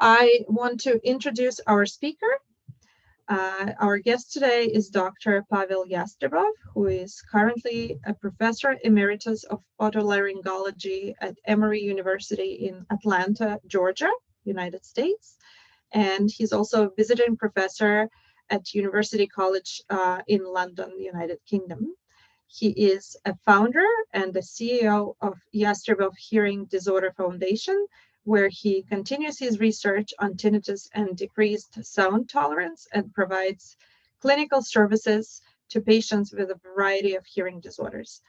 I want to introduce our speaker. Our guest today is Dr. Pawel Jastreboff, who is currently a professor emeritus of otolaryngology at Emory University in Atlanta, Georgia, United States. And he's also a visiting professor at University College in London, United Kingdom. He is a founder and the CEO of Jastreboff Hearing Disorder Foundation, where he continues his research on tinnitus and decreased sound tolerance and provides clinical services to patients with a variety of hearing disorders.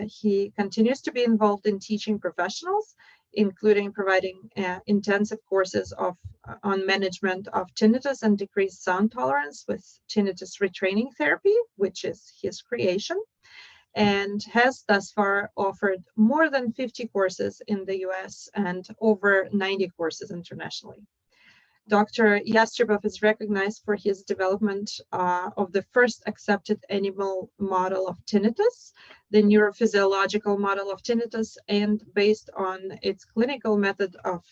He continues to be involved in teaching professionals, including providing intensive courses on management of tinnitus and decreased sound tolerance with Tinnitus Retraining Therapy, which is his creation, and has thus far offered more than 50 courses in the US and over 90 courses internationally. Dr. Jastreboff is recognized for his development of the first accepted animal model of tinnitus, the neurophysiological model of tinnitus, and based on its clinical method of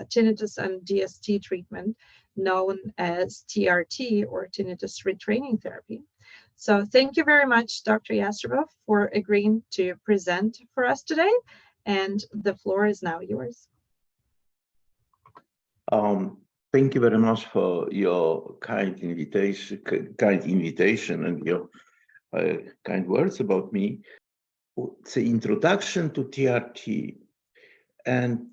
tinnitus and DST treatment known as TRT, or Tinnitus Retraining Therapy. So thank you very much, Dr. Jastreboff, for agreeing to present for us today, and the floor is now yours. Thank you very much for your kind invitation and your kind words about me. It's an introduction to TRT, and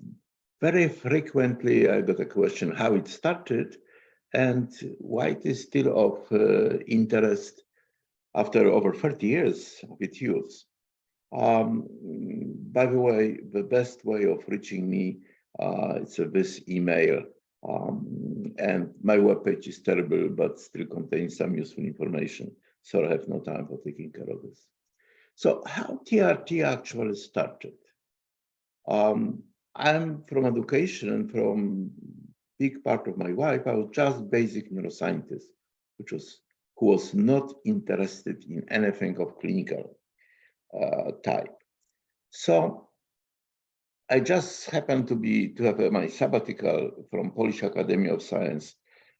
very frequently I got a question how it started and why it is still of interest after over 30 years of its use. By the way, the best way of reaching me is this email. And my webpage is terrible, but still contains some useful information. So I have no time for taking care of this. So how TRT actually started? I'm from education, and from big part of my life, I was just basic neuroscientist, who was not interested in anything of clinical type. So I just happened to have my sabbatical from Polish Academy of Science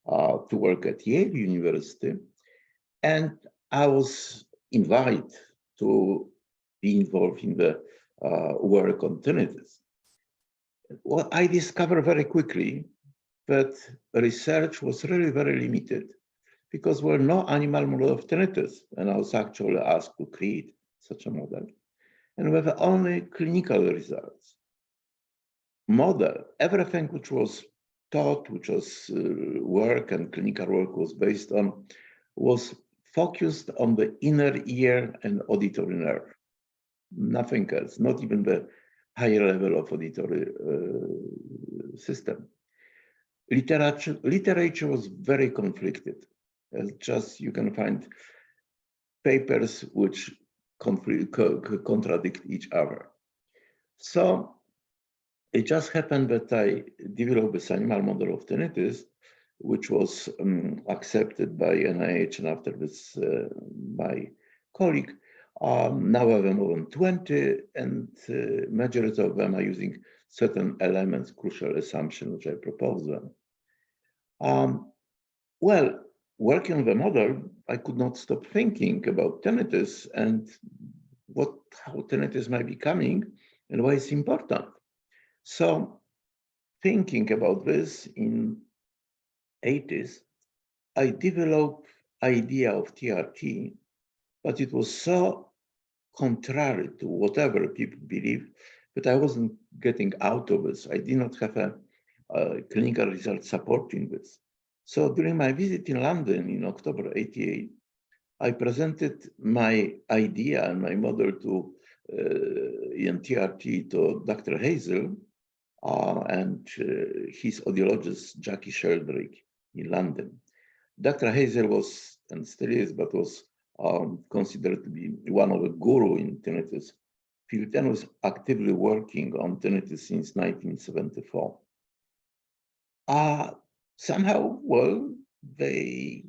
to work at Yale University, and I was invited to be involved in the work on tinnitus. Well, I discovered very quickly that research was really very limited because there were no animal model of tinnitus, and I was actually asked to create such a model, and with only clinical results. Model, everything which was taught, which was work and clinical work was based on, was focused on the inner ear and auditory nerve. Nothing else, not even the higher level of auditory system. Literature was very conflicted. Just you can find papers which contradict each other. So it just happened that I developed this animal model of tinnitus, which was accepted by NIH and after this by colleague. Now I have more than 20, and majority of them are using certain elements, crucial assumptions, which I propose them. Well, working on the model, I could not stop thinking about tinnitus and how tinnitus might be coming and why it's important. So thinking about this in 80s, I developed idea of TRT, but it was so contrary to whatever people believe that I wasn't getting out of this. I did not have a clinical result supporting this. So during my visit in London in October 88, I presented my idea and my model to in TRT to Dr. Hazel and his audiologist, Jackie Sheldrick in London. Dr. Hazel was, and still is, but was considered to be one of the guru in tinnitus field and was actively working on tinnitus since 1974. Somehow, well, I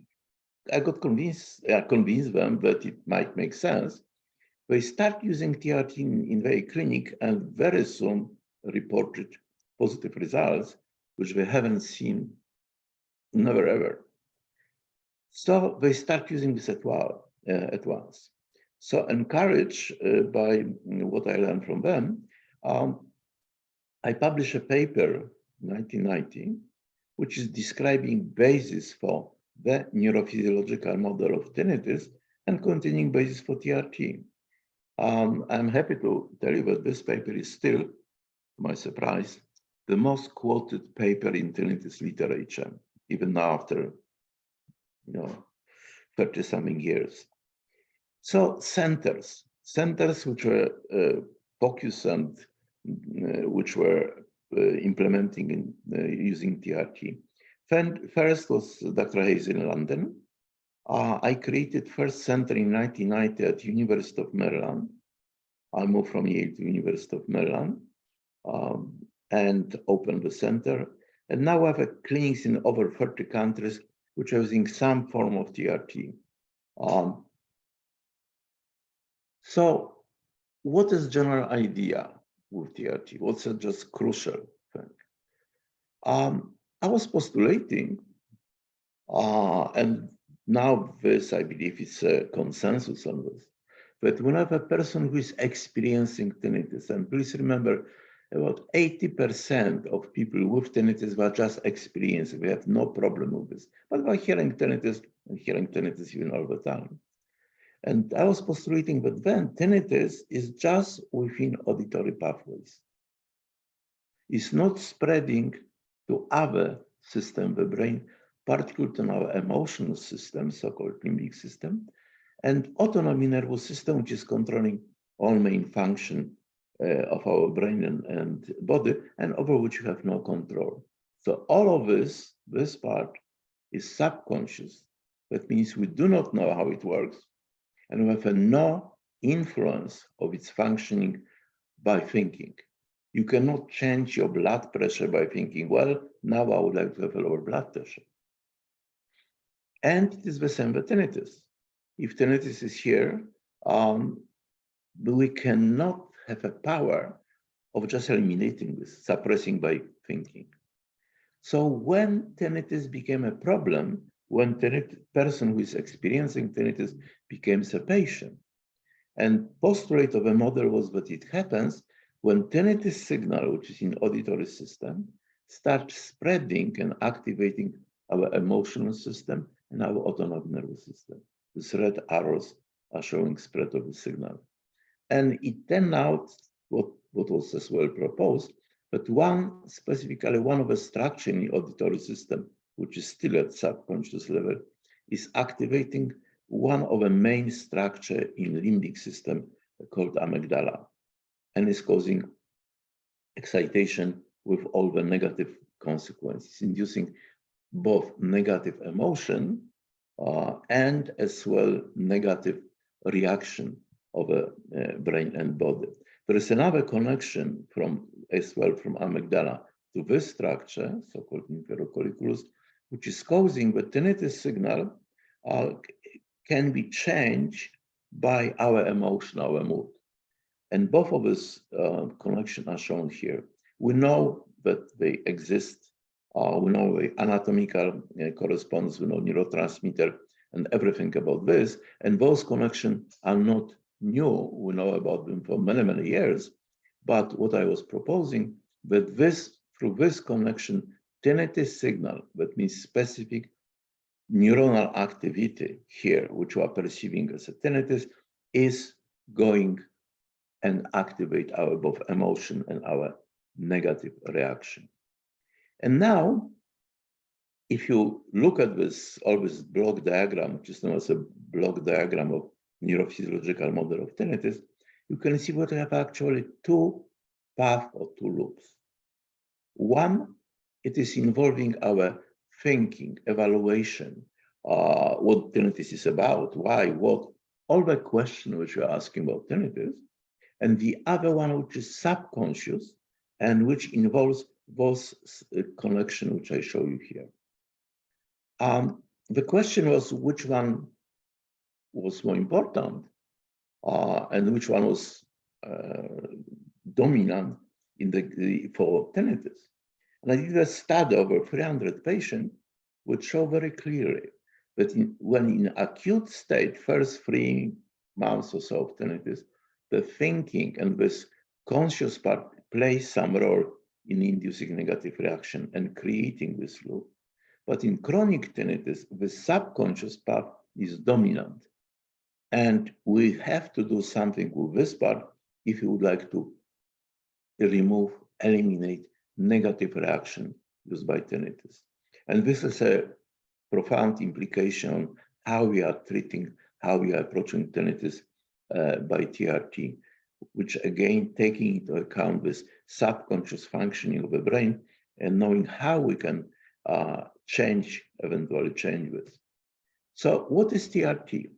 convinced them that it might make sense. They start using TRT in their clinic and very soon reported positive results which they haven't seen, never ever. So they start using this at once. So encouraged by what I learned from them, I published a paper in 1990, which is describing basis for the neurophysiological model of tinnitus and containing basis for TRT. I'm happy to tell you that this paper is still, to my surprise, the most quoted paper in tinnitus literature, even now after 30-something years. So centers which were focused and which were implementing in using TRT. First was Dr. Hayes in London. I created first center in 1990 at University of Maryland. I moved from Yale to University of Maryland and opened the center. And now I have clinics in over 30 countries which are using some form of TRT. So what is general idea with TRT? What's just crucial thing? I was postulating, and now this, I believe, is a consensus on this, that when I have a person who is experiencing tinnitus, and please remember, about 80% of people with tinnitus were just experiencing, we have no problem with this, but we're hearing tinnitus and hearing tinnitus even all the time. And I was postulating that then tinnitus is just within auditory pathways. It's not spreading to other systems of the brain, particularly to our emotional system, so-called limbic system, and autonomic nervous system, which is controlling all main function of our brain and body, and over which you have no control. So all of this part is subconscious. That means we do not know how it works, and we have no influence of its functioning by thinking. You cannot change your blood pressure by thinking, well, now I would like to have a lower blood pressure. And it is the same with tinnitus. If tinnitus is here, we cannot have a power of just eliminating this, suppressing by thinking. So when tinnitus became a problem, when the person who is experiencing tinnitus becomes a patient, and postulate of a model was that it happens when tinnitus signal, which is in auditory system, starts spreading and activating our emotional system and our autonomic nervous system. These red arrows are showing spread of the signal. And it turned out what was as well proposed, but specifically one of the structure in the auditory system, which is still at subconscious level, is activating one of the main structure in the limbic system called amygdala, and is causing excitation with all the negative consequences, inducing both negative emotion and as well negative reaction of the brain and body. There is another connection as well from amygdala to this structure, so-called inferocolliculus, which is causing the tinnitus signal can be changed by our emotion, our mood. And both of these connections are shown here. We know that they exist. We know the anatomical correspondence, we know neurotransmitter and everything about this. And those connections are not new. We know about them for many, many years. But what I was proposing, that through this connection, tinnitus signal, that means specific neuronal activity here, which we are perceiving as a tinnitus, is going and activate our both emotion and our negative reaction. And now, if you look at this block diagram, which is known as a block diagram of neurophysiological model of tinnitus, you can see what we have actually two paths or two loops. One, it is involving our thinking, evaluation, what tinnitus is about, why, what, all the questions which you're asking about tinnitus. And the other one, which is subconscious and which involves those connection which I show you here. The question was which one was more important and which one was dominant for tinnitus. And I did a study over 300 patients, which show very clearly that when in acute state, first 3 months or so of tinnitus, the thinking and this conscious part plays some role in inducing negative reaction and creating this loop. But in chronic tinnitus, the subconscious part is dominant. And we have to do something with this part if you would like to eliminate negative reaction used by tinnitus. And this is a profound implication on how we are treating, how we are approaching tinnitus by TRT, which again, taking into account this subconscious functioning of the brain and knowing how we can eventually change this. So what is TRT?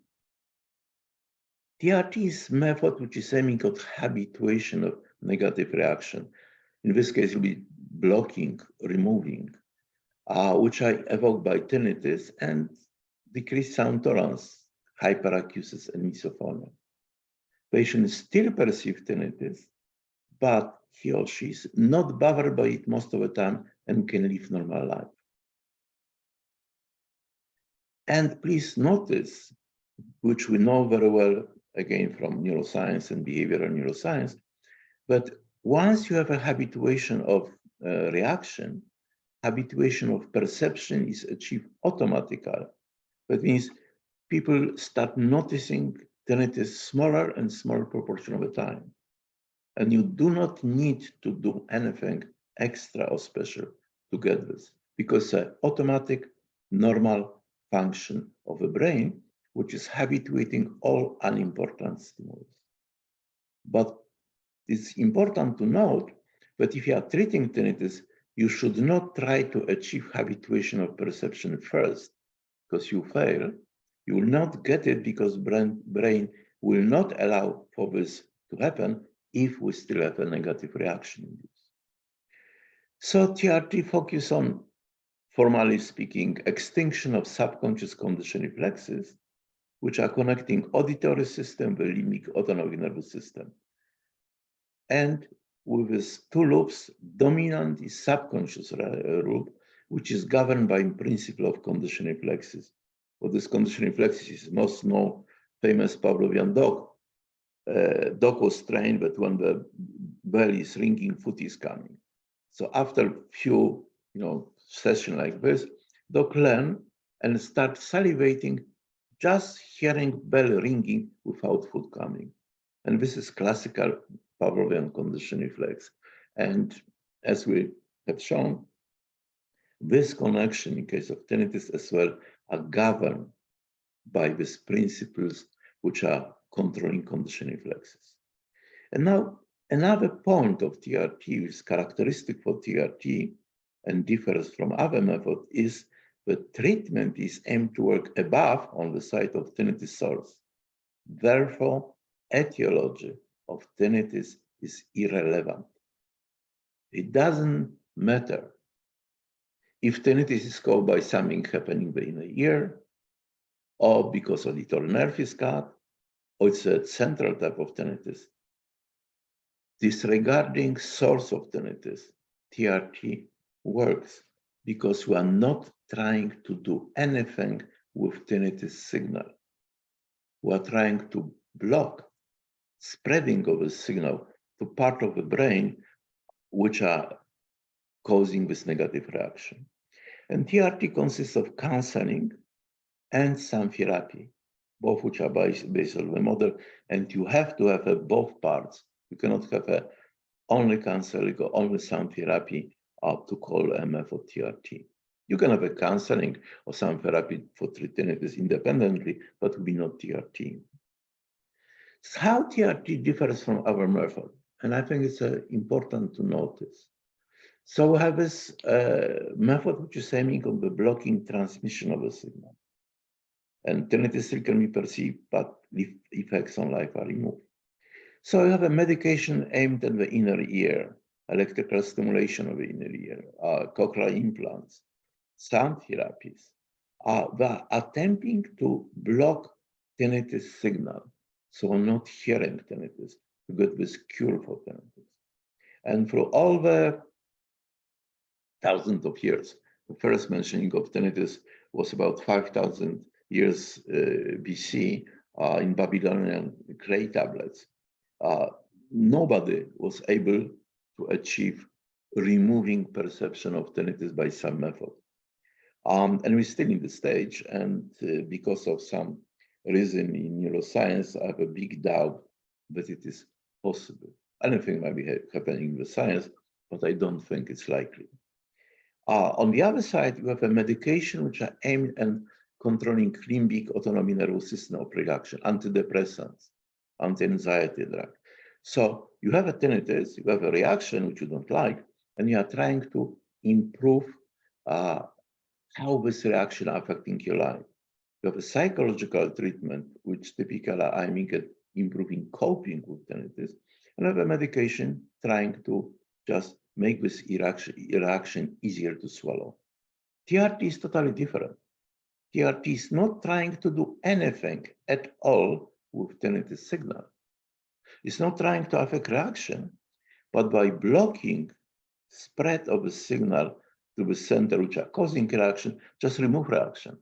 TRT is method which is aiming at habituation of negative reaction. In this case, it will be blocking, removing, which are evoked by tinnitus and decreased sound tolerance, hyperacusis, and misophonia. Patient still perceive tinnitus, but he or she is not bothered by it most of the time and can live normal life. And please notice, which we know very well, again, from neuroscience and behavioral neuroscience, but once you have a habituation of reaction, habituation of perception is achieved automatically. That means people start noticing tinnitus smaller and smaller proportion of the time. And you do not need to do anything extra or special to get this, because it's an automatic, normal function of the brain, which is habituating all unimportant stimulus. But it's important to note that if you are treating tinnitus, you should not try to achieve habituation of perception first, because you fail. You will not get it because brain will not allow for this to happen if we still have a negative reaction. So TRT focus on, formally speaking, extinction of subconscious condition reflexes, which are connecting auditory system, the limbic autonomic nervous system. And with these 2 loops, dominant is subconscious loop, which is governed by principle of condition reflexes. What this condition reflexes is most known famous Pavlovian dog. Dog was trained that when the bell is ringing, food is coming. So after a few sessions like this, dog learn and start salivating, just hearing bell ringing without food coming. And this is classical Pavlovian condition reflex. And as we have shown, this connection in case of tinnitus as well are governed by these principles which are controlling condition reflexes. And now another point of TRT, which is characteristic for TRT and differs from other methods, is that treatment is aimed to work above on the side of tinnitus source. Therefore, etiology of tinnitus is irrelevant. It doesn't matter if tinnitus is caused by something happening in the ear, or because auditory nerve is cut, or it's a central type of tinnitus. Disregarding source of tinnitus, TRT works because we are not trying to do anything with tinnitus signal. We are trying to block spreading of the signal to part of the brain which are causing this negative reaction. And TRT consists of counseling and some therapy, both which are based on the model, and you have to have both parts. You cannot have only counseling or only some therapy to call a method TRT. You can have a counseling or some therapy for treating tinnitus independently, but it will be not TRT. So how TRT differs from our method, and I think it's important to notice. So we have this method which is aiming on the blocking transmission of the signal. And tinnitus still can be perceived, but effects on life are removed. So you have a medication aimed at the inner ear, electrical stimulation of the inner ear, cochlear implants, sound therapies. They are attempting to block tinnitus signal, so not hearing tinnitus, to get this cure for tinnitus. And through all the thousands of years. The first mentioning of tinnitus was about 5,000 years BC in Babylonian clay tablets. Nobody was able to achieve removing perception of tinnitus by some method. And we're still in the stage, and because of some reason in neuroscience, I have a big doubt that it is possible. Anything might be happening in the science, but I don't think it's likely. On the other side, you have a medication which are aimed at controlling limbic autonomic nervous system of reaction, antidepressants, anti-anxiety drug. So you have a tinnitus, you have a reaction which you don't like, and you are trying to improve how this reaction affecting your life. You have a psychological treatment, which typically are aiming at improving coping with tinnitus, and have a medication trying to just make this reaction easier to swallow. TRT is totally different. TRT is not trying to do anything at all with tinnitus signal. It's not trying to affect reaction, but by blocking spread of the signal to the center which are causing reaction, just remove reaction.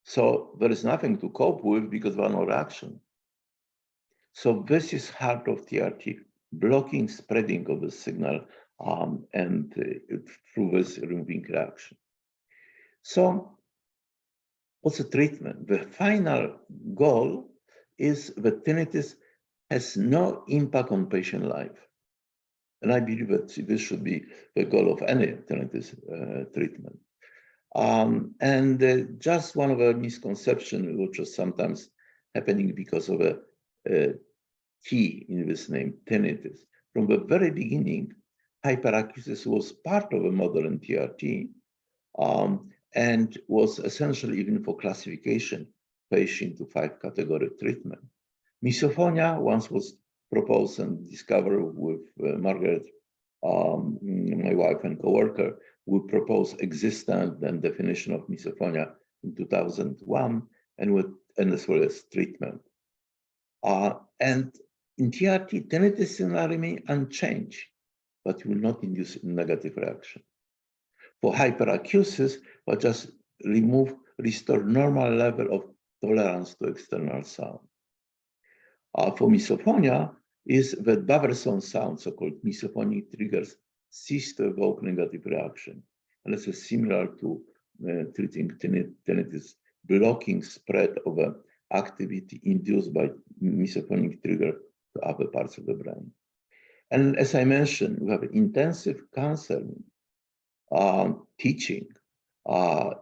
So there is nothing to cope with because there are no reaction. So this is heart of TRT, blocking spreading of the signal and through this removing reaction. So what's the treatment? The final goal is that tinnitus has no impact on patient life. And I believe that this should be the goal of any tinnitus treatment. Just one of the misconceptions, which is sometimes happening because of a T in this name, tinnitus. From the very beginning, hyperacusis was part of a modern TRT and was essentially even for classification patient to 5-category treatment. Misophonia once was proposed and discovered with Margaret, my wife and co-worker. We proposed existence and definition of misophonia in 2001 and as well as treatment. And in TRT, tinnitus signal remain unchanged, but will not induce negative reaction. For hyperacusis, but just restore normal level of tolerance to external sound. For misophonia, is that bothersome sound, so-called misophonic triggers, cease to evoke negative reaction. And this is similar to treating tinnitus, blocking spread of activity induced by misophonic trigger to other parts of the brain. And as I mentioned, we have intensive counseling, teaching,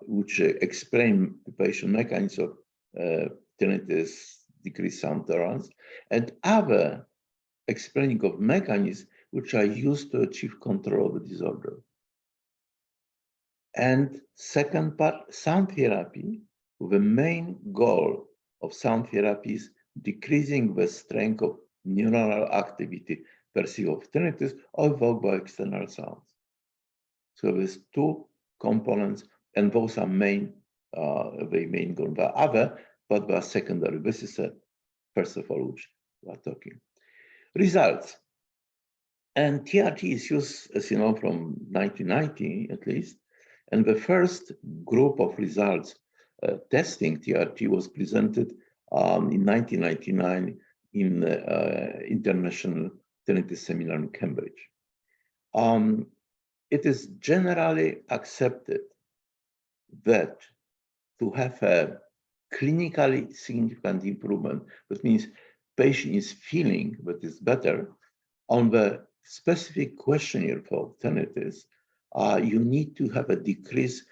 which explain the patient mechanism of tinnitus, decreased sound tolerance, and other explaining of mechanisms which are used to achieve control of the disorder. And second part, sound therapy, the main goal of sound therapy is decreasing the strength of neuronal activity perceived of tinnitus or evoked by external sounds. So there's two components, and those are the main goal. There are other, but they are secondary. This is first of all, which we are talking. Results. And TRT is used, as you know, from 1990 at least. And the first group of results testing TRT was presented in 1999 in the International Tinnitus Seminar in Cambridge. It is generally accepted that to have a clinically significant improvement, that means patient is feeling that is better, on the specific questionnaire for tinnitus, you need to have a decrease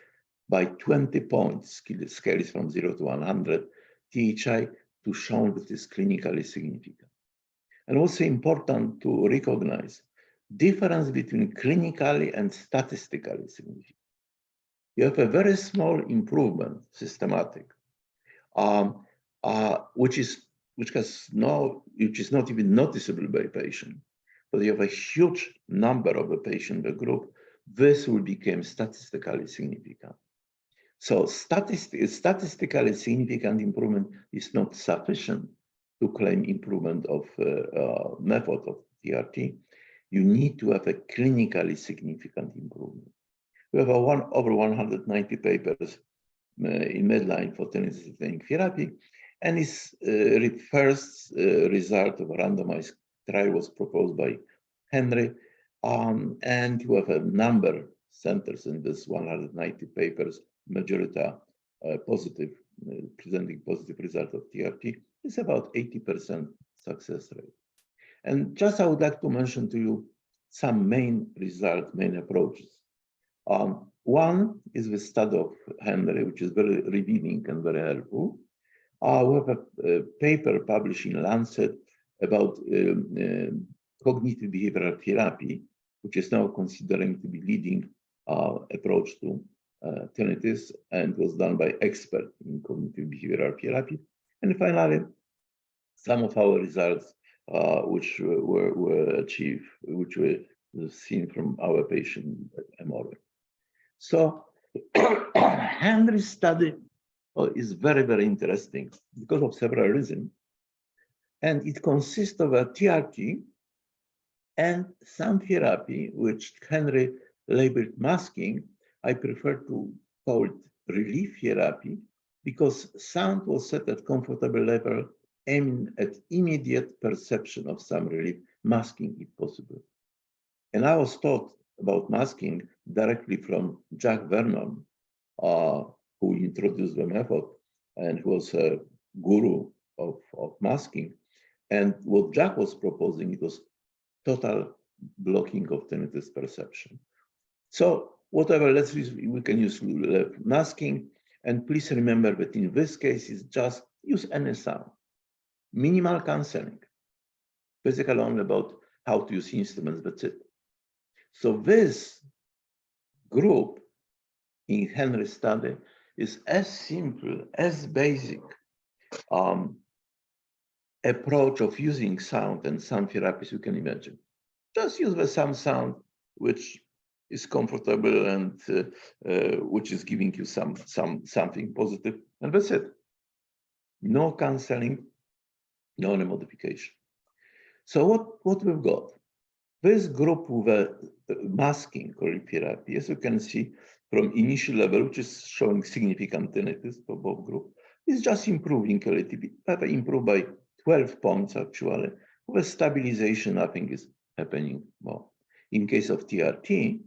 by 20 points, scale is from 0 to 100, THI, to show that is clinically significant. And also important to recognize difference between clinically and statistically significant. You have a very small improvement, systematic, which is not even noticeable by patient, but you have a huge number of a patient in the group. This will become statistically significant. So statistically significant improvement is not sufficient to claim improvement of method of TRT. you need to have a clinically significant improvement. We have over 190 papers in Medline for tinnitus retraining therapy, and its first result of a randomized trial was proposed by Henry, and you have a number of centers in this 190 papers, majority positive, presenting positive result of TRT. It's about 80% success rate. And just I would like to mention to you some main results, main approaches. One is the study of Henry, which is very revealing and very helpful. We have a paper published in Lancet about cognitive behavioral therapy, which is now considering to be leading approach to tinnitus, and was done by experts in cognitive behavioral therapy. And finally, some of our results which were achieved, which were seen from our patient M.B.A. So Henry's study is very, very interesting because of several reasons. And it consists of a TRT and sound therapy, which Henry labeled masking. I prefer to call it relief therapy because sound was set at comfortable level, aiming at immediate perception of some relief, masking if possible. And I was taught about masking directly from Jack Vernon, who introduced the method and who was a guru of masking. And what Jack was proposing, it was total blocking of tinnitus perception. So whatever, we can use masking. And please remember that in this case, it's just use any sound. Minimal counseling, basically only about how to use instruments, that's it. So this group in Henry's study is as simple, as basic approach of using sound and sound therapy as you can imagine. Just use the sound which is comfortable and which is giving you something positive, and that's it. No counseling, no modification. So what we've got? This group with a masking therapy, as you can see from initial level, which is showing significant tinnitus for both groups, is just improving a little bit, but improved by 12 points actually. With stabilization, nothing is happening more. In case of TRT,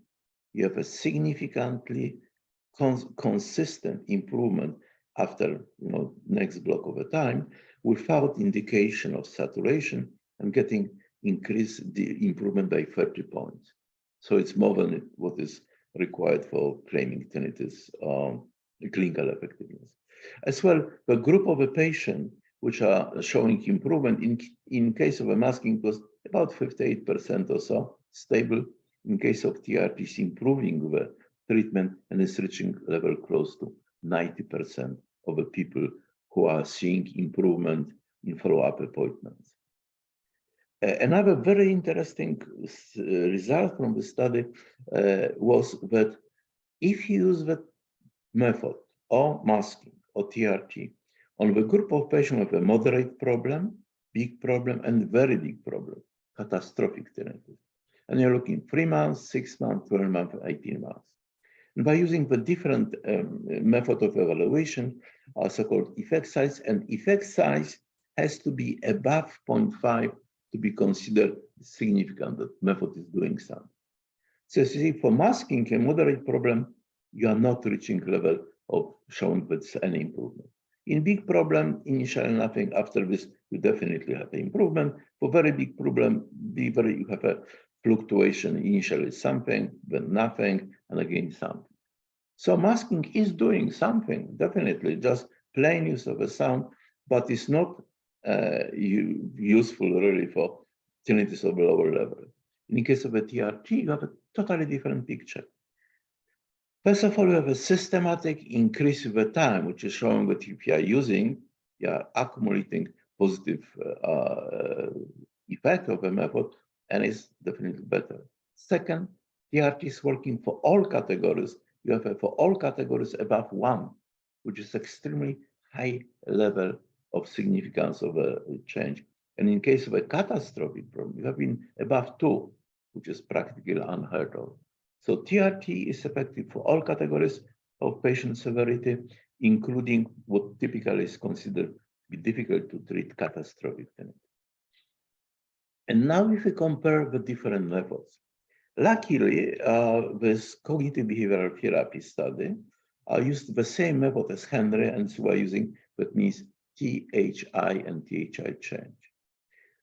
you have a significantly consistent improvement after next block of a time without indication of saturation and getting increase the improvement by 30 points. So it's more than what is required for claiming tinnitus clinical effectiveness. As well, the group of a patient which are showing improvement in case of a masking was about 58% or so stable. In case of TRT, is improving the treatment and is reaching level close to 90% of the people who are seeing improvement in follow-up appointments. Another very interesting result from the study was that if you use that method or masking or TRT on the group of patients with a moderate problem, big problem, and very big problem, catastrophic tinnitus, and you're looking 3 months, 6 months, 12 months, 18 months. And by using the different method of evaluation, so-called effect size, and effect size has to be above 0.5 to be considered significant that method is doing something. So you see, for masking a moderate problem, you are not reaching level of showing that's any improvement. In big problem, initially nothing. After this, you definitely have an improvement. For very big problem, you have a fluctuation. Initially something, then nothing, and again something. So masking is doing something, definitely, just plain use of a sound, but it's not useful really for tinnitus of lower level. In the case of a TRT, you have a totally different picture. First of all, you have a systematic increase over time, which is showing that if you are using, you are accumulating positive effect of a method, and it's definitely better. Second, TRT is working for all categories. You have for all categories above 1, which is extremely high level of significance of a change. And in case of a catastrophic problem, you have been above 2, which is practically unheard of. So TRT is effective for all categories of patient severity, including what typically is considered to be difficult to treat catastrophic tinnitus. And now if we compare the different methods, luckily, this cognitive behavioral therapy study used the same method as Henry, and so we're using, that means THI and THI change.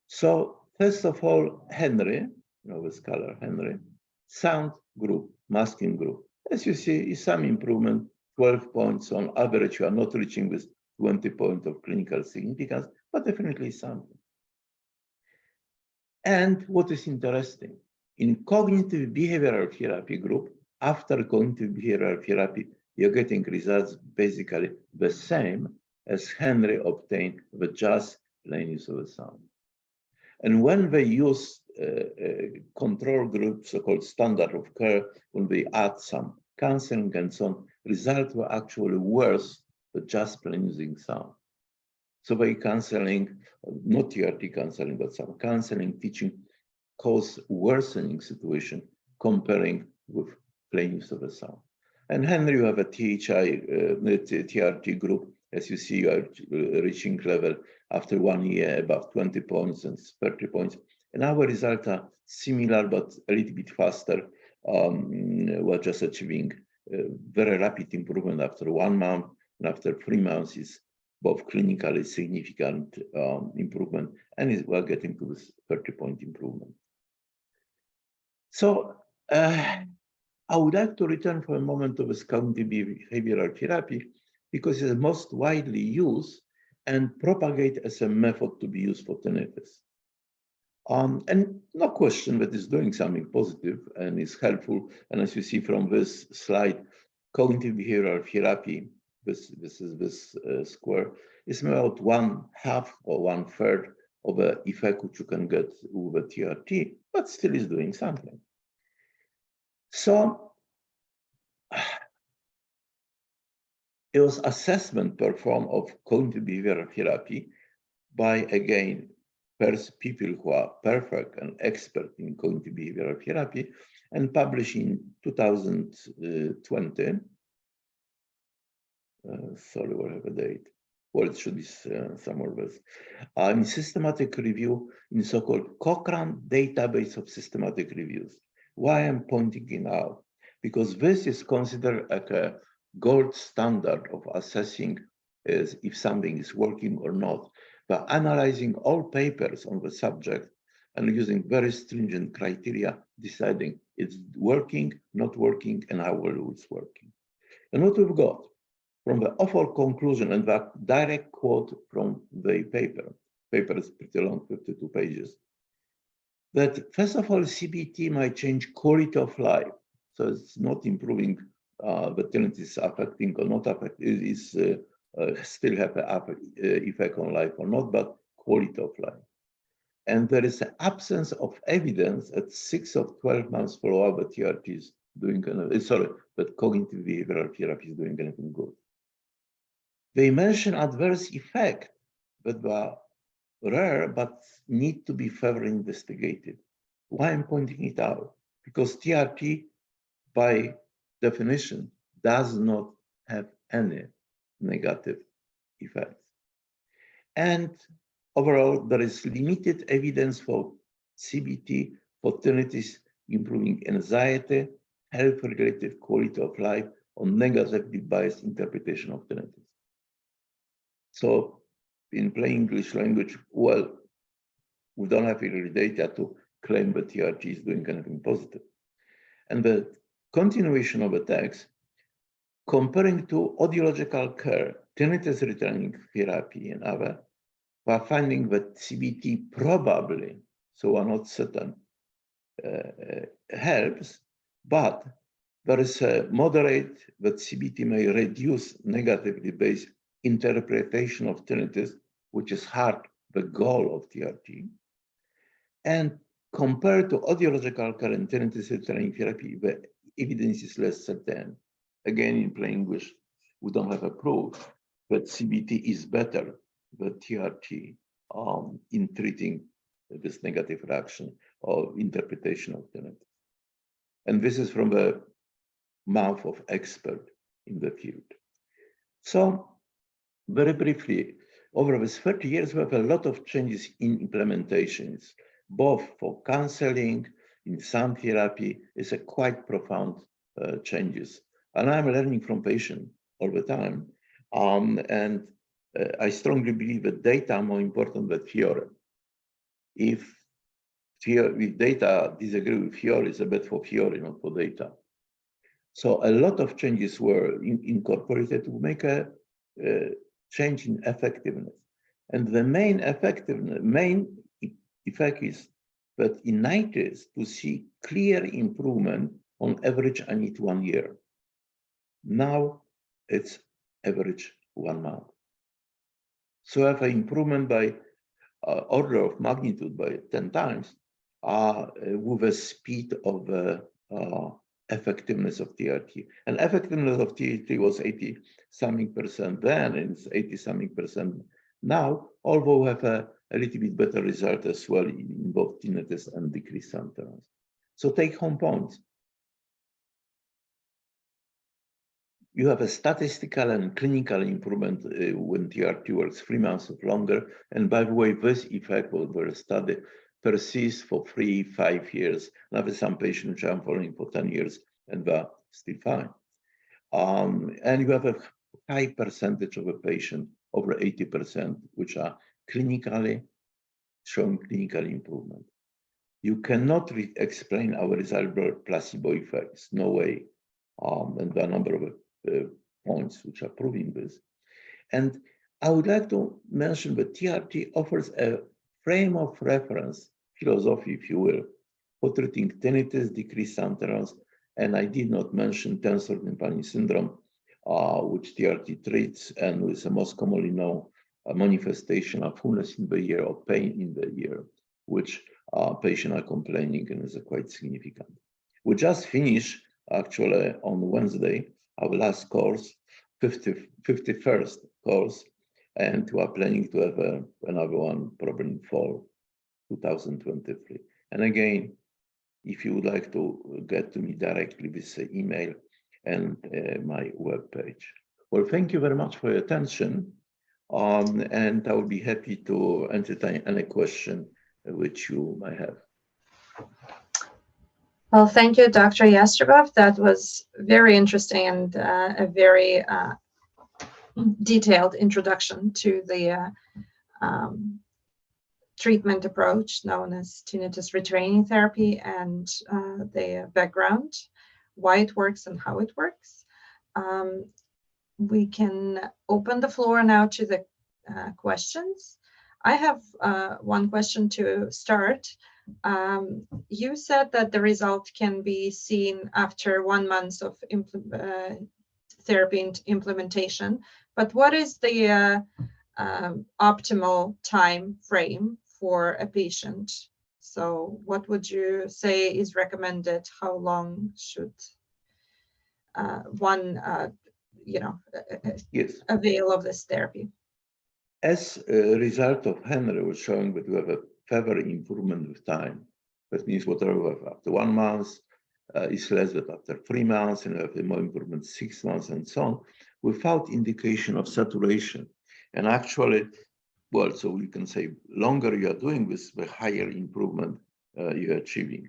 So first of all, Henry, this color, Henry, sound group, masking group. As you see, is some improvement, 12 points on average. You are not reaching with 20 points of clinical significance, but definitely something. And what is interesting, in cognitive behavioral therapy group, after cognitive behavioral therapy, you're getting results basically the same as Henry obtained with just plain use of the sound. And when they use control groups, so-called standard of care, when they add some counseling and so on, results were actually worse than just plain using sound. So by counseling, not TRT counseling, but some counseling, teaching, cause worsening situation comparing with plain use of the sound. And Henry, you have a TRT group. As you see, you are reaching level after 1 year above 20 points and 30 points. And our results are similar, but a little bit faster. We're just achieving very rapid improvement after 1 month, and after 3 months is both clinically significant improvement, and we're getting to this 30-point improvement. So I would like to return for a moment to this cognitive behavioral therapy, because it's the most widely used and propagated as a method to be used for tinnitus. And no question that it's doing something positive and is helpful. And as you see from this slide, cognitive behavioral therapy, this square, is about 1/2 or 1/3 of the effect which you can get with a TRT, but still is doing something. So it was assessment performed of cognitive behavioral therapy by, again, people who are perfect and expert in cognitive behavioral therapy, and published in 2020. Sorry, what have a date? Well, it should be somewhere else. In systematic review in so-called Cochrane database of systematic reviews. Why I'm pointing it out? Because this is considered like a gold standard of assessing if something is working or not, by analyzing all papers on the subject and using very stringent criteria, deciding it's working, not working, and how well it's working. And what we've got from the awful conclusion, and that direct quote from the paper is pretty long, 52 pages, that first of all, CBT might change quality of life. So it's not improving the tinnitus affecting or not affecting, is still have an effect on life or not, but quality of life. And there is an absence of evidence at 6 of 12 months follow-up that TRT is doing, that cognitive behavioral therapy is doing anything good. They mention adverse effects that were rare but need to be further investigated. Why I'm pointing it out? Because TRT, by definition, does not have any negative effects. And overall, there is limited evidence for CBT for tinnitus improving anxiety, health-related quality of life, or negatively biased interpretation of tinnitus. So in plain English language, well, we don't have really data to claim that TRT is doing anything positive. And the continuation of the text, comparing to audiological care, tinnitus retraining therapy, and other, we're finding that CBT probably, so we're not certain, helps, but there is a moderate that CBT may reduce negatively based interpretation of tinnitus, which is hard, the goal of TRT. And compared to audiological care and tinnitus retraining therapy, the evidence is less certain. Again, in plain English, we don't have a proof that CBT is better than TRT in treating this negative reaction. of interpretation of tinnitus. And this is from the mouth of expert in the field. So very briefly, over these 30 years, we have a lot of changes in implementations, both for counseling, in sound therapy. It's a quite profound changes. And I'm learning from patients all the time. I strongly believe that data are more important than theory. If data disagree with theory, it's a bit for theory, not for data. So a lot of changes were incorporated to make a change in effectiveness. And the main effect is that in 90s to see clear improvement on average, I need 1 year. Now it's average 1 month. So I have an improvement by order of magnitude by 10 times with a speed of effectiveness of TRT. And effectiveness of TRT was 80-something% then, and it's 80-something% now, although we have a little bit better result as well in both tinnitus and decreased sound tolerance. So take home points. You have a statistical and clinical improvement when TRT works 3 months or longer. And by the way, this effect will be studied persists for 3-5 years. Now, there's some patients which I'm following for 10 years and they're still fine. And you have a high percentage of a patient, over 80%, which are clinically showing clinical improvement. You cannot explain our result by placebo effects, no way. And there are a number of points which are proving this. And I would like to mention that TRT offers a frame of reference, philosophy, if you will, for treating tinnitus, decreased sound tolerance, and I did not mention tensor tympani syndrome, which TRT treats, and is the most commonly known manifestation of fullness in the ear or pain in the ear, which patients are complaining and is quite significant. We just finished, actually, on Wednesday, our last course, 51st course, and we are planning to have another one probably in fall 2023. And again, if you would like to get to me directly with the email and my webpage. Well, thank you very much for your attention. And I will be happy to entertain any question which you might have. Well, thank you, Dr. Jastreboff. That was very interesting and a very detailed introduction to the treatment approach known as Tinnitus Retraining Therapy and the background, why it works and how it works. We can open the floor now to the questions. I have one question to start. You said that the result can be seen after 1 month of therapy implementation, but what is the optimal time frame for a patient? So what would you say is recommended? How long should one Yes. avail of this therapy? As a result of Henry was showing that we have a further improvement with time. That means whatever we have after 1 month is less than after 3 months, and we have more improvement 6 months and so on, without indication of saturation. And actually, well, so we can say longer you are doing this, the higher improvement you're achieving.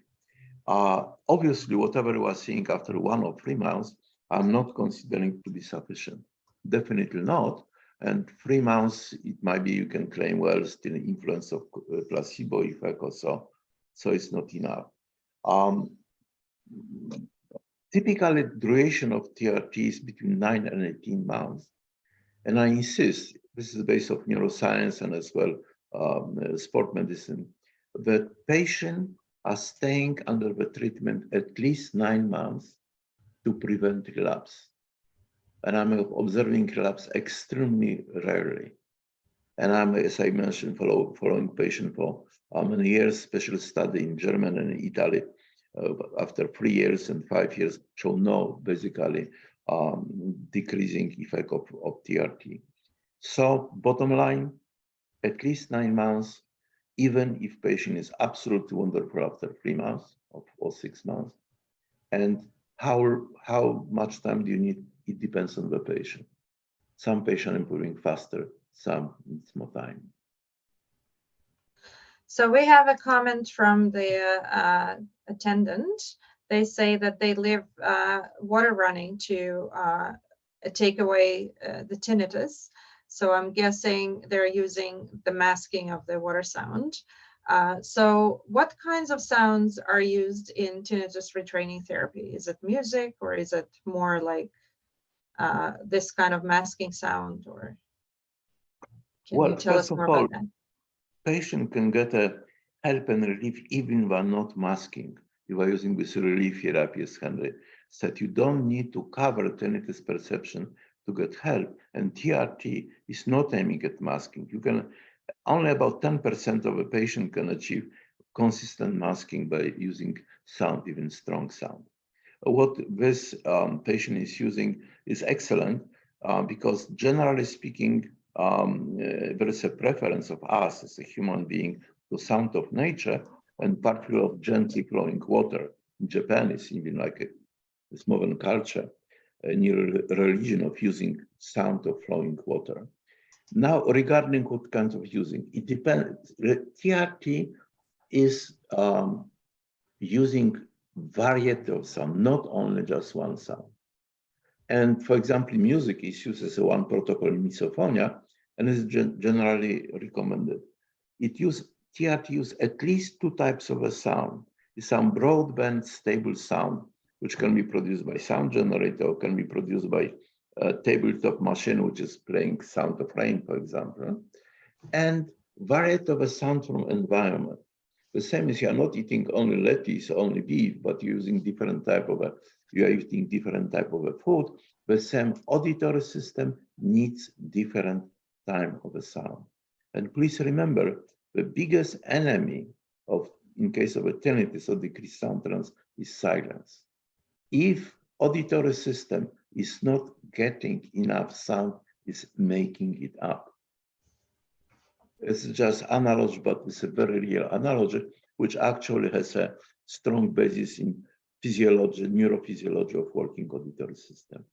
Obviously, whatever we are seeing after 1 or 3 months, I'm not considering to be sufficient. Definitely not. And 3 months, it might be you can claim, well, still influence of placebo effect or so. So it's not enough. Typically, duration of TRT is between 9 and 18 months. And I insist, this is the base of neuroscience and as well sport medicine, that patients are staying under the treatment at least 9 months to prevent relapse. And I'm observing relapse extremely rarely. And I'm, as I mentioned, following patient for many years, special study in Germany and Italy, after 3 years and 5 years, show no basically decreasing effect of TRT. So bottom line, at least 9 months even if patient is absolutely wonderful after 3 months or 6 months. And how much time do you need? It depends on the patient. Some patients improving faster, some needs more time. So we have a comment from the attendant. They say that they leave water running to take away the tinnitus. So I'm guessing they're using the masking of the water sound. So what kinds of sounds are used in tinnitus retraining therapy? Is it music, or is it more like this kind of masking sound? Or can you tell us more about that? Patient can get a help and relief even while not masking. You are using this relief therapy, as Henry said. You don't need to cover tinnitus perception to get help. And TRT is not aiming at masking. You can only about 10% of a patient can achieve consistent masking by using sound, even strong sound. What this patient is using is excellent because generally speaking, there is a preference of us as a human being to sound of nature, and particularly of gently flowing water. In Japan, it's even like this modern culture, a new religion of using sound of flowing water. Now, regarding what kinds of using, it depends. TRT is using variety of sound, not only just one sound. And for example, music is used as one protocol in misophonia and is generally recommended. TRT use at least 2 types of a sound. Some broadband stable sound, which can be produced by sound generator or can be produced by a tabletop machine, which is playing sound of rain, for example, and variety of a sound from environment. The same as you are not eating only lettuce, only beef, but using different type of you are eating different type of a food. The same auditory system needs different time of a sound. And please remember, the biggest enemy in case of a tinnitus or decreased sound tolerance is silence. If auditory system is not getting enough sound, it's making it up. It's just analogy, but it's a very real analogy, which actually has a strong basis in physiology, neurophysiology of working auditory system.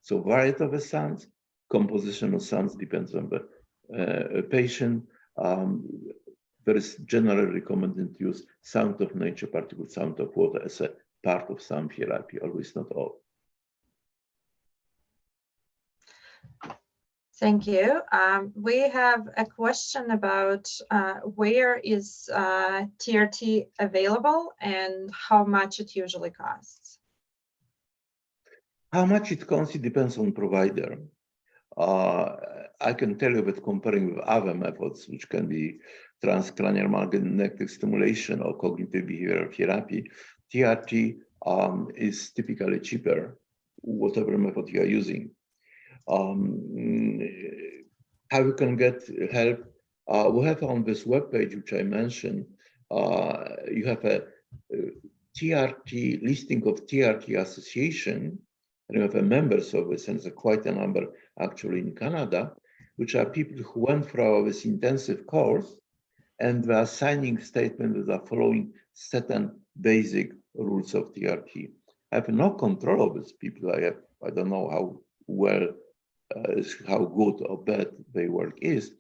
So variety of the sounds, composition of sounds depends on the patient. There is generally recommended to use sound of nature, particularly sound of water, as a part of sound therapy, always not all. Thank you. We have a question about where is TRT available and how much it usually costs. How much it costs, it depends on provider. I can tell you that comparing with other methods, which can be transcranial magnetic stimulation or cognitive behavioral therapy, TRT is typically cheaper, whatever method you are using. How you can get help? We have on this webpage, which I mentioned, you have a TRT listing of TRT association, and you have a members of this, and there's quite a number actually in Canada, which are people who went through this intensive course, and they are signing statements that are following certain basic rules of TRT. I have no control of these people. I don't know how well, how good or bad their work is,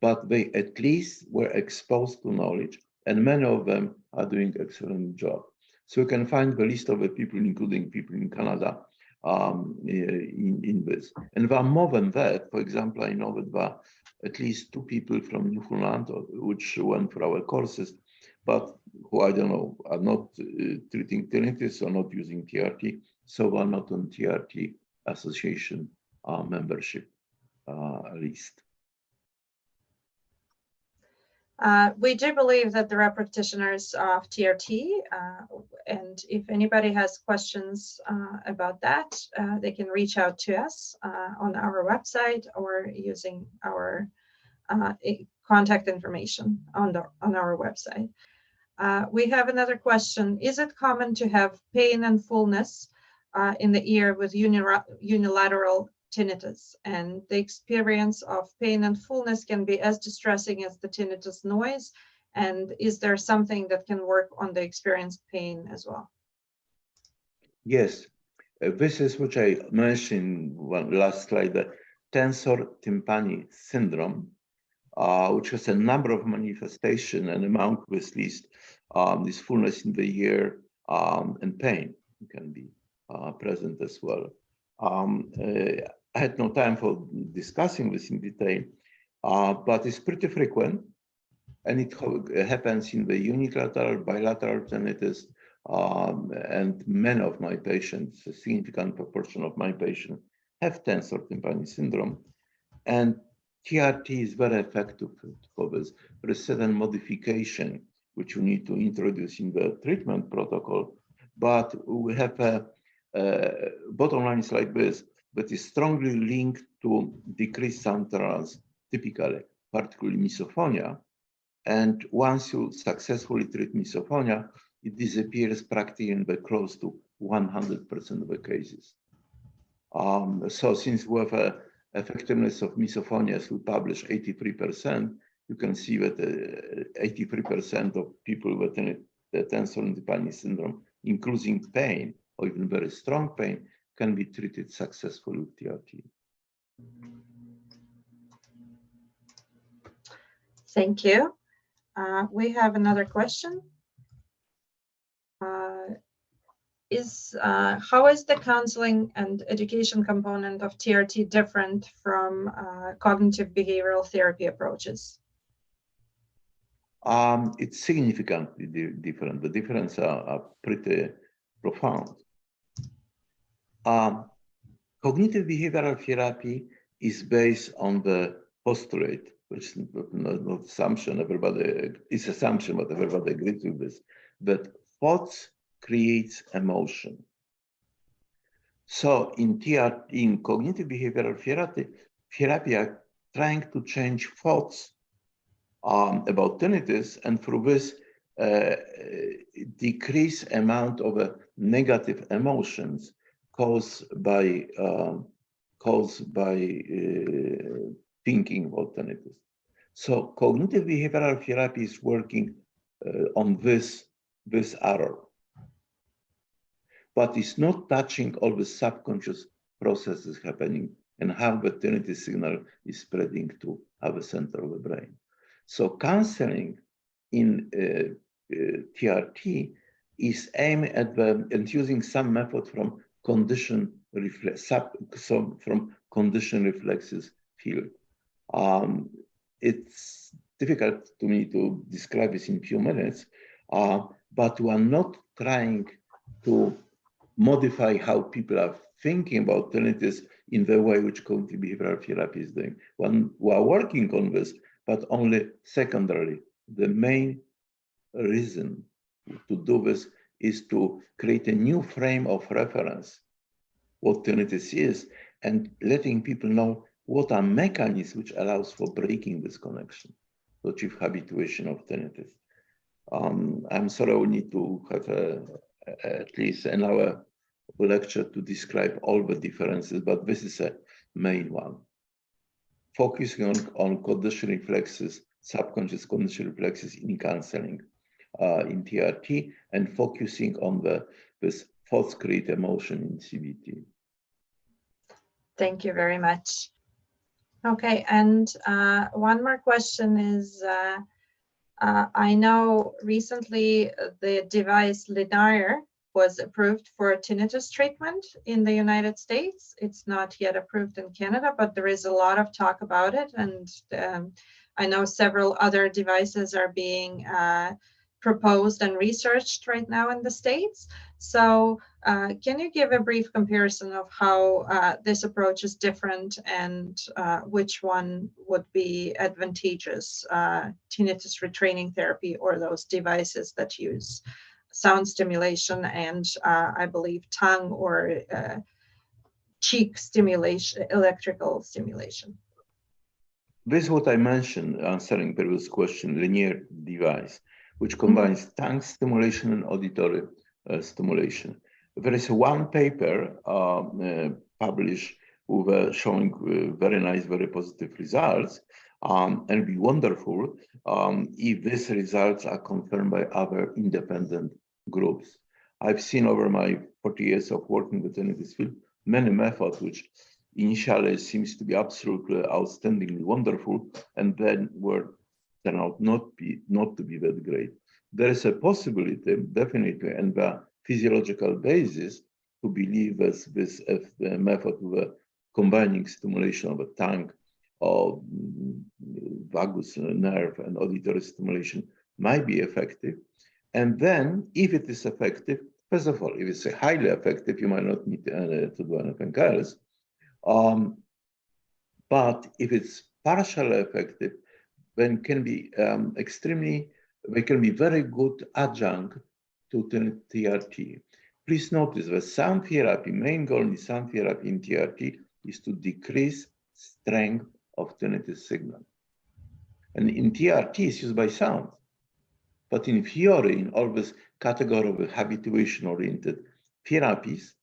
but they at least were exposed to knowledge, and many of them are doing excellent job. So you can find the list of the people, including people in Canada, in this. And there are more than that. For example, I know that there are at least 2 people from Newfoundland which went for our courses, but who I don't know are not treating tinnitus or not using TRT, so are not on TRT association membership list. We do believe that there are practitioners of TRT, and if anybody has questions about that, they can reach out to us on our website or using our contact information on our website. We have another question. Is it common to have pain and fullness in the ear with unilateral tinnitus, and the experience of pain and fullness can be as distressing as the tinnitus noise And is there something that can work on the experienced pain as well? Yes, this is what I mentioned one last slide, the tensor tympani syndrome, which has a number of manifestations, and among this list, this fullness in the ear and pain can be present as well. I had no time for discussing this in detail, but it's pretty frequent, and it happens in the unilateral, bilateral tinnitus, and many of my patients, a significant proportion of my patients, have tensor tympani syndrome, and TRT is very effective for this. There is certain modification which we need to introduce in the treatment protocol, but we have a bottom line is like this, but is strongly linked to decreased sound tolerance, typically, particularly misophonia. And once you successfully treat misophonia, it disappears practically in the close to 100% of the cases. So since we have a effectiveness of misophonia, as we publish 83%, you can see that 83% of people with the tensor tympani syndrome, including pain or even very strong pain, can be treated successfully with TRT. Thank you. We have another question. How is the counseling and education component of TRT different from cognitive behavioral therapy approaches? It's significantly different. The differences are pretty profound. Cognitive behavioral therapy is based on the postulate, which is not assumption, it's assumption, but everybody agrees with this, that thoughts creates emotion. So in cognitive behavioral therapy are trying to change thoughts about tinnitus, and through this decrease amount of negative emotions caused by thinking about tinnitus. So cognitive behavioral therapy is working on this arrow, but it's not touching all the subconscious processes happening and how the tinnitus signal is spreading to other center of the brain. So counseling in TRT is aimed at and using some method from condition reflexes field. It's difficult to me to describe this in a few minutes, but we are not trying to modify how people are thinking about tinnitus in the way which cognitive behavioral therapy is doing. We are working on this, but only secondarily. The main reason to do this is to create a new frame of reference, what tinnitus is, and letting people know what are mechanisms which allows for breaking this connection to achieve habituation of tinnitus. I'm sorry, we need to have at least an hour lecture to describe all the differences, but this is a main one. Focusing on condition reflexes, subconscious condition reflexes in counseling, in TRT, and focusing on this thoughts create emotion in CBT. Thank you very much. Okay, and one more question is, I know recently the device Linear was approved for tinnitus treatment in the United States. It's not yet approved in Canada, but there is a lot of talk about it. And I know several other devices are being proposed and researched right now in the States. So can you give a brief comparison of how this approach is different and which one would be advantageous, tinnitus retraining therapy or those devices that use sound stimulation and I believe tongue or cheek stimulation, electrical stimulation? This is what I mentioned answering previous question, linear device, which combines tongue stimulation and auditory stimulation. There is one paper published who were showing very nice, very positive results. And it'd be wonderful if these results are confirmed by other independent groups. I've seen over my 40 years of working within this field many methods which initially seems to be absolutely outstandingly wonderful, and then turn out not to be that great. There is a possibility, definitely, and the physiological basis to believe that this method with combining stimulation of the tongue, of vagus nerve, and auditory stimulation might be effective. And then, if it is effective, first of all, if it's highly effective, you might not need to do anything else. But if it's partially effective, then can be they can be very good adjunct to TRT. Please notice that sound therapy, main goal in sound therapy in TRT is to decrease strength of tinnitus signal. And in TRT, it's used by sound. But in theory, in all this category of habituation-oriented therapies,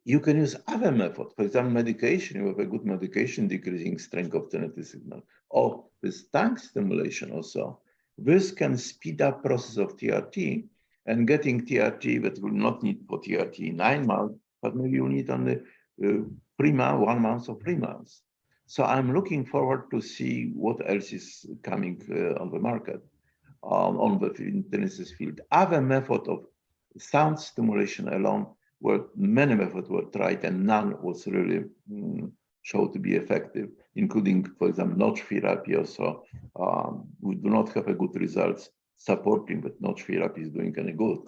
you can use other methods. For example, medication, you have a good medication decreasing strength of tinnitus signal, or with tongue stimulation also. This can speed up process of TRT, and getting TRT that will not need for TRT 9 months, but maybe you need only 3 months, 1 month or 3 months. So I'm looking forward to see what else is coming on the market on the tinnitus field. Other method of sound stimulation alone, where many methods were tried and none was really shown to be effective, including, for example, notch therapy also. We do not have a good results supporting that notch therapy is doing any good,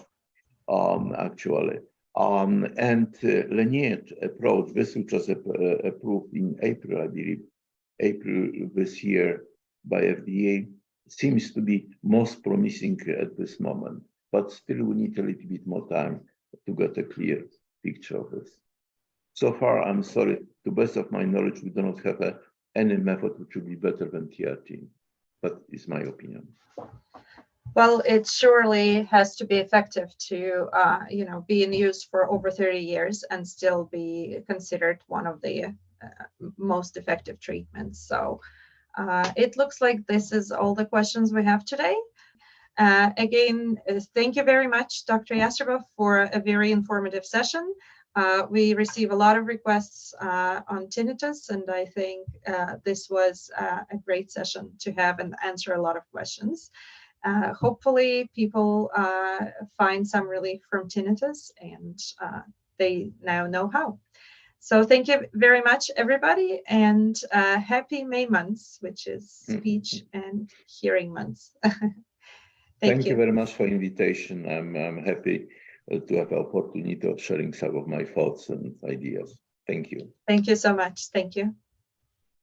actually. And lineage approach, this which was approved in April, I believe, April this year by FDA, seems to be most promising at this moment. But still, we need a little bit more time to get a clear picture of this. So far, I'm sorry, to the best of my knowledge, we do not have any method which will be better than TRT, but it's my opinion. Well, it surely has to be effective to, be in use for over 30 years and still be considered one of the most effective treatments. So it looks like this is all the questions we have today. Again, thank you very much, Dr. Jastreboff, for a very informative session. We receive a lot of requests on tinnitus, and I think this was a great session to have and answer a lot of questions. Hopefully people find some relief from tinnitus, and they now know how. So thank you very much, everybody, and happy May months, which is speech and hearing months. Thank you very much for invitation. I'm happy to have the opportunity of sharing some of my thoughts and ideas. Thank you. Thank you so much. Thank you.